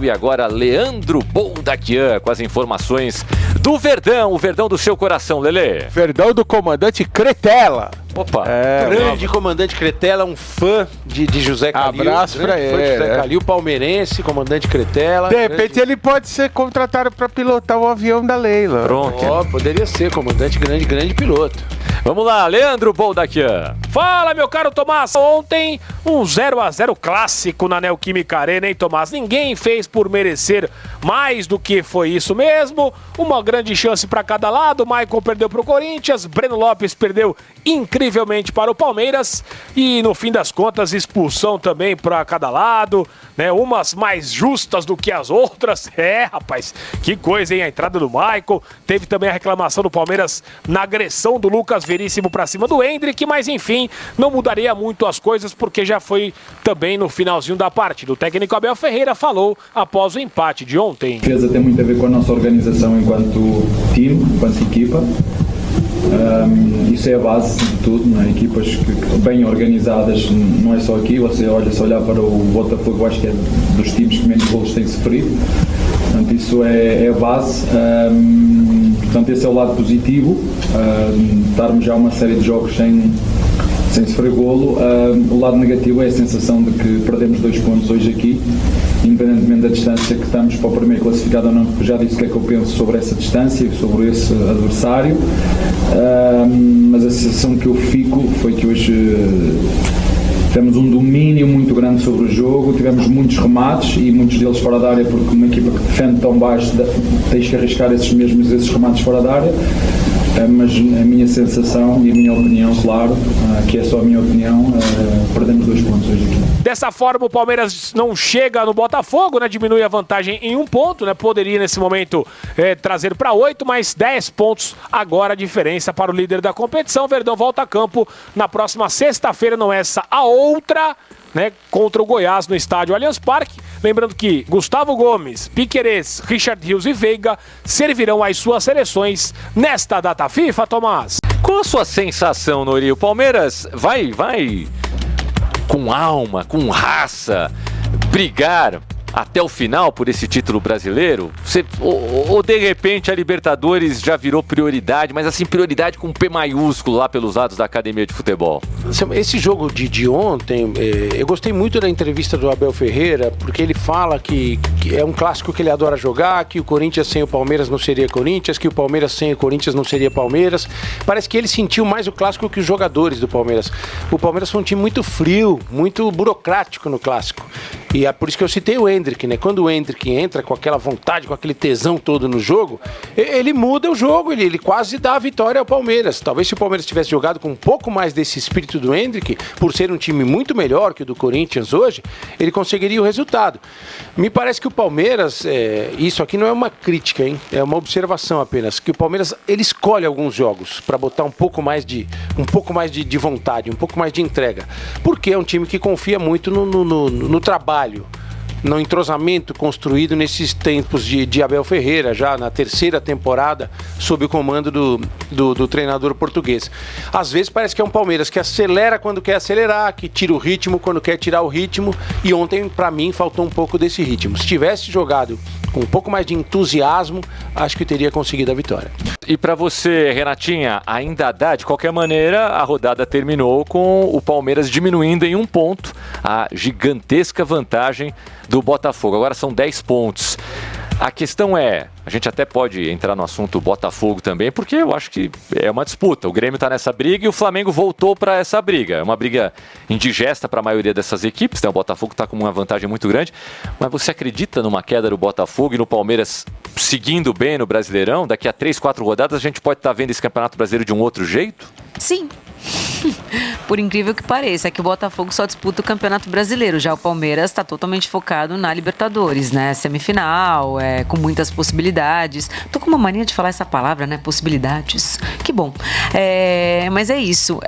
e agora Leandro Boldaquian com as informações do Verdão, o Verdão do seu coração, Lelê. Verdão do comandante Cretela. Opa, grande comandante Cretela, um fã de José Calil. Abraço pra ele. Fã de José Calil, palmeirense, comandante Cretela. De repente ele pode ser contratado pra pilotar o avião da Leila. Pronto. Poderia ser, comandante grande piloto. Vamos lá, Leandro Boldaquian. Fala, meu caro Tomás. Ontem, um 0-0 clássico na Neoquímica Arena, hein, Tomás? Ninguém fez por merecer mais do que foi isso mesmo. Uma grande chance para cada lado. Maicon perdeu para o Corinthians, Breno Lopes perdeu incrivelmente para o Palmeiras e, no fim das contas, expulsão também para cada lado, né? Umas mais justas do que as outras. Rapaz, que coisa, hein? A entrada do Maicon. Teve também a reclamação do Palmeiras na agressão do Lucas Veríssimo para cima do Hendrick, mas enfim, não mudaria muito as coisas porque já foi também no finalzinho da partida. O técnico Abel Ferreira falou após o empate de ontem. A defesa tem muito a ver com a nossa organização enquanto time, enquanto equipa. Isso é a base de tudo, não é? Equipas bem organizadas, não é só aqui. Se olhar para o Botafogo, acho que é dos times que menos golos têm sofrido. Portanto, isso é a base. Portanto, esse é o lado positivo. Estarmos já uma série de jogos sem sofrer golo. O lado negativo é a sensação de que perdemos 2 pontos hoje aqui, independentemente da distância que estamos para o primeiro classificado ou não, porque já disse o que é que eu penso sobre essa distância e sobre esse adversário. Mas a sensação que eu fico foi que hoje tivemos um domínio muito grande sobre o jogo, tivemos muitos remates e muitos deles fora da área, porque uma equipa que defende tão baixo tens que arriscar esses remates fora da área. Mas a minha sensação e a minha opinião, claro, que é só a minha opinião, perdemos 2 pontos hoje aqui. Dessa forma, o Palmeiras não chega no Botafogo, né? Diminui a vantagem em 1 ponto, né? Poderia nesse momento trazer para 8, mas 10 pontos agora a diferença para o líder da competição. Verdão volta a campo na próxima sexta-feira, não essa, a outra, né, contra o Goiás no estádio Allianz Parque. Lembrando que Gustavo Gomes, Piquerez, Richard Rios e Veiga servirão às suas seleções nesta data FIFA, Tomás. Qual a sua sensação, Nori? O Palmeiras vai com alma, com raça, brigar até o final por esse título brasileiro? Ou de repente a Libertadores já virou prioridade, mas assim, prioridade com P maiúsculo lá pelos lados da academia de futebol? Esse jogo de ontem, eu gostei muito da entrevista do Abel Ferreira, porque ele fala que é um clássico que ele adora jogar, que o Corinthians sem o Palmeiras não seria Corinthians, que o Palmeiras sem o Corinthians não seria Palmeiras. Parece que ele sentiu mais o clássico que os jogadores do Palmeiras. O Palmeiras foi um time muito frio, muito burocrático no clássico. E é por isso que eu citei o Hendrick, né? Quando o Hendrick entra com aquela vontade, com aquele tesão todo no jogo, ele muda o jogo, ele quase dá a vitória ao Palmeiras. Talvez se o Palmeiras tivesse jogado com um pouco mais desse espírito do Hendrick, por ser um time muito melhor que o do Corinthians hoje, ele conseguiria o resultado. Me parece que o Palmeiras, isso aqui não é uma crítica, hein? É uma observação apenas, que o Palmeiras, ele escolhe alguns jogos para botar um pouco mais de vontade, um pouco mais de entrega. Porque é um time que confia muito no trabalho, no entrosamento construído nesses tempos de Abel Ferreira, já na 3ª temporada, sob o comando do treinador português. Às vezes parece que é um Palmeiras que acelera quando quer acelerar, que tira o ritmo quando quer tirar o ritmo, e ontem, para mim, faltou um pouco desse ritmo. Se tivesse jogado com um pouco mais de entusiasmo, acho que teria conseguido a vitória. E para você, Renatinha, ainda dá? De qualquer maneira, a rodada terminou com o Palmeiras diminuindo em 1 ponto a gigantesca vantagem do Botafogo. Agora são 10 pontos. A questão é, a gente até pode entrar no assunto Botafogo também, porque eu acho que é uma disputa. O Grêmio está nessa briga e o Flamengo voltou para essa briga. É uma briga indigesta para a maioria dessas equipes, né? O Botafogo está com uma vantagem muito grande. Mas você acredita numa queda do Botafogo e no Palmeiras seguindo bem no Brasileirão? Daqui a 3, 4 rodadas a gente pode estar vendo esse Campeonato Brasileiro de um outro jeito? Sim. Por incrível que pareça, é que o Botafogo só disputa o Campeonato Brasileiro. Já o Palmeiras está totalmente focado na Libertadores, né? Semifinal, com muitas possibilidades. Tô com uma mania de falar essa palavra, né? Possibilidades. Que bom. Mas é isso.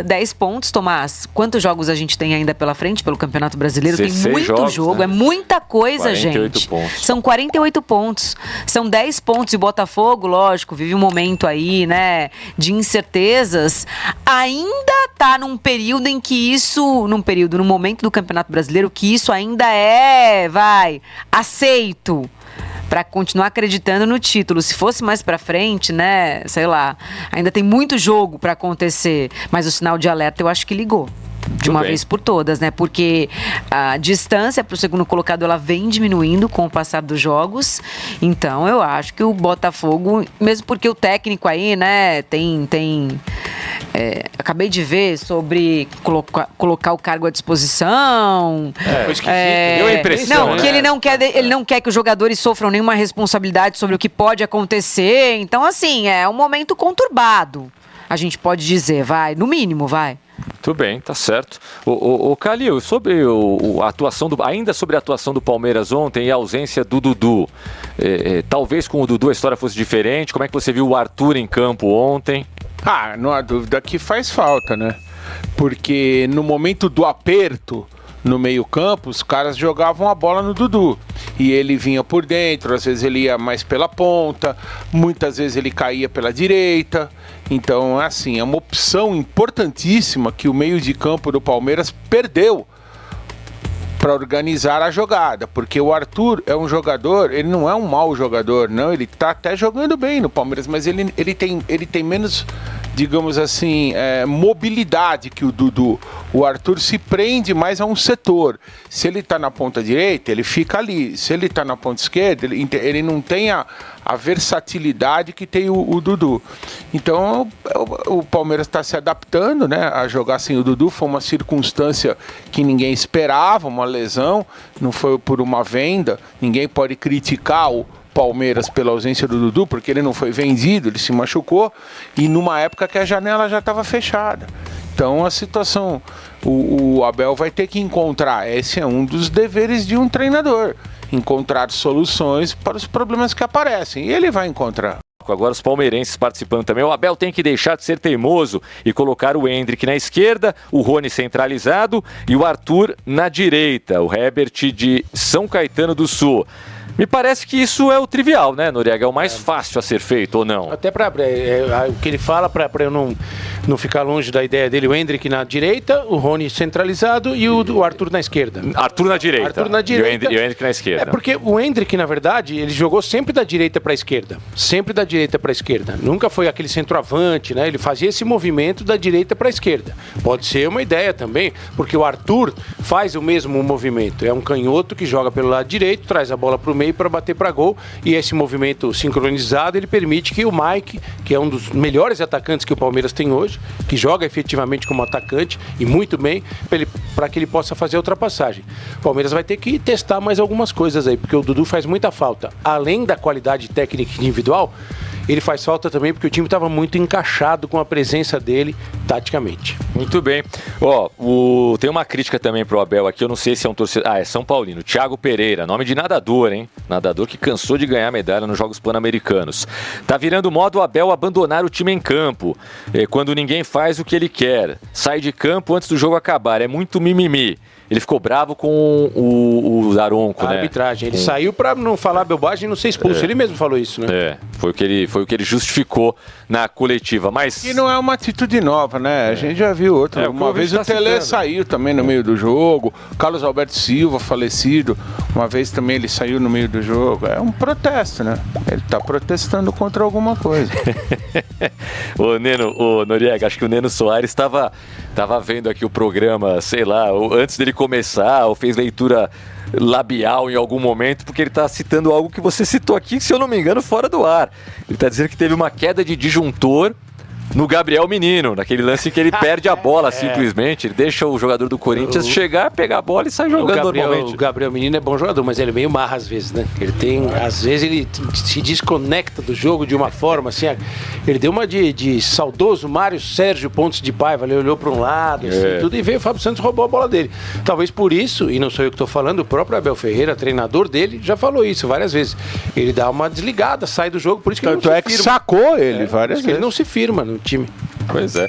10 pontos, Tomás. Quantos jogos a gente tem ainda pela frente pelo Campeonato Brasileiro? Tem muito jogos, jogo, né? É muita coisa, 48 gente. pontos. São 48 pontos. São 10 pontos e o Botafogo, lógico, vive um momento aí, né? De incertezas. ainda tá num período em que isso, num momento do Campeonato Brasileiro, que isso ainda é, aceito para continuar acreditando no título. Se fosse mais para frente, né, sei lá, ainda tem muito jogo para acontecer, mas o sinal de alerta eu acho que ligou. De uma vez por todas, né? Porque a distância para o segundo colocado ela vem diminuindo com o passar dos jogos. Então eu acho que o Botafogo, mesmo porque o técnico aí, né, acabei de ver sobre colocar o cargo à disposição. Foi esquisito. Deu a impressão, Não, né? que ele não quer que os jogadores sofram nenhuma responsabilidade sobre o que pode acontecer. Então, assim, é um momento conturbado. A gente pode dizer, no mínimo, Muito bem, tá certo. O Calil, sobre ainda sobre a atuação do Palmeiras ontem e a ausência do Dudu, talvez com o Dudu a história fosse diferente. Como é que você viu o Arthur em campo ontem? Não há dúvida que faz falta, né? Porque no momento do aperto no meio-campo, os caras jogavam a bola no Dudu. E ele vinha por dentro, às vezes ele ia mais pela ponta, muitas vezes ele caía pela direita. Então, assim, é uma opção importantíssima que o meio de campo do Palmeiras perdeu para organizar a jogada, porque o Arthur é um jogador, ele não é um mau jogador, não, ele tá até jogando bem no Palmeiras, mas ele tem menos, digamos assim, mobilidade que o Dudu. O Arthur se prende mais a um setor. Se ele tá na ponta direita, ele fica ali. Se ele tá na ponta esquerda, ele não tem a versatilidade que tem o Dudu. Então, o Palmeiras está se adaptando, né, a jogar sem o Dudu. Foi uma circunstância que ninguém esperava, uma lesão, não foi por uma venda. Ninguém pode criticar o Palmeiras pela ausência do Dudu, porque ele não foi vendido, ele se machucou, e numa época que a janela já estava fechada. Então a situação, o Abel vai ter que encontrar, esse é um dos deveres de um treinador, encontrar soluções para os problemas que aparecem, e ele vai encontrar. Agora os palmeirenses participando também. O Abel tem que deixar de ser teimoso e colocar o Endrick na esquerda, o Rony centralizado e o Arthur na direita, o Herbert de São Caetano do Sul. Me parece que isso é o trivial, né, Noriega? É o mais fácil a ser feito, ou não? Até o que ele fala, para eu não ficar longe da ideia dele, o Endrick na direita, o Rony centralizado e o Arthur na esquerda. Arthur na direita. Arthur na direita. E o Endrick na esquerda. Porque o Endrick, na verdade, ele jogou sempre da direita para a esquerda. Sempre da direita para a esquerda. Nunca foi aquele centroavante, né? Ele fazia esse movimento da direita para a esquerda. Pode ser uma ideia também, porque o Arthur faz o mesmo movimento. É um canhoto que joga pelo lado direito, traz a bola para o meio para bater para gol, e esse movimento sincronizado ele permite que o Mike, que é um dos melhores atacantes que o Palmeiras tem hoje, que joga efetivamente como atacante e muito bem, para que ele possa fazer a ultrapassagem. O Palmeiras vai ter que testar mais algumas coisas aí, porque o Dudu faz muita falta. Além da qualidade técnica individual, ele faz falta também porque o time estava muito encaixado com a presença dele taticamente. Muito bem. Tem uma crítica também pro Abel aqui, eu não sei se é um torcedor... é São Paulino. Thiago Pereira, nome de nadador, hein? Nadador que cansou de ganhar medalha nos Jogos Pan-Americanos. Tá virando moda o Abel abandonar o time em campo, quando ninguém faz o que ele quer. Sai de campo antes do jogo acabar, é muito mimimi. Ele ficou bravo com o Daronco, né? A arbitragem. Ele saiu para não falar bobagem e não ser expulso. Ele mesmo falou isso, né? Foi o que ele justificou na coletiva. Mas... E não é uma atitude nova, né? A gente já viu outra. Uma vez o Tele saiu também no meio do jogo. Carlos Alberto Silva, falecido. Uma vez também ele saiu no meio do jogo. É um protesto, né? Ele tá protestando contra alguma coisa. Noriega, acho que o Neno Soares estava vendo aqui o programa, sei lá, antes dele começar, ou fez leitura labial em algum momento, porque ele está citando algo que você citou aqui, se eu não me engano, fora do ar. Ele está dizendo que teve uma queda de disjuntor no Gabriel Menino, naquele lance que ele perde a bola simplesmente, ele deixa o jogador do Corinthians chegar, pegar a bola e sair jogando normalmente. O Gabriel Menino é bom jogador, mas ele é meio marra às vezes, né? Às vezes ele se desconecta do jogo de uma forma assim, ele deu uma de saudoso Mário Sérgio Pontes de Paiva, ele olhou para um lado, assim, tudo, e veio o Fábio Santos e roubou a bola dele. Talvez por isso, e não sou eu que estou falando, o próprio Abel Ferreira, treinador dele, já falou isso várias vezes. Ele dá uma desligada, sai do jogo, por isso que ele não se firma. Que sacou ele várias vezes. Ele não se firma no time. Pois é.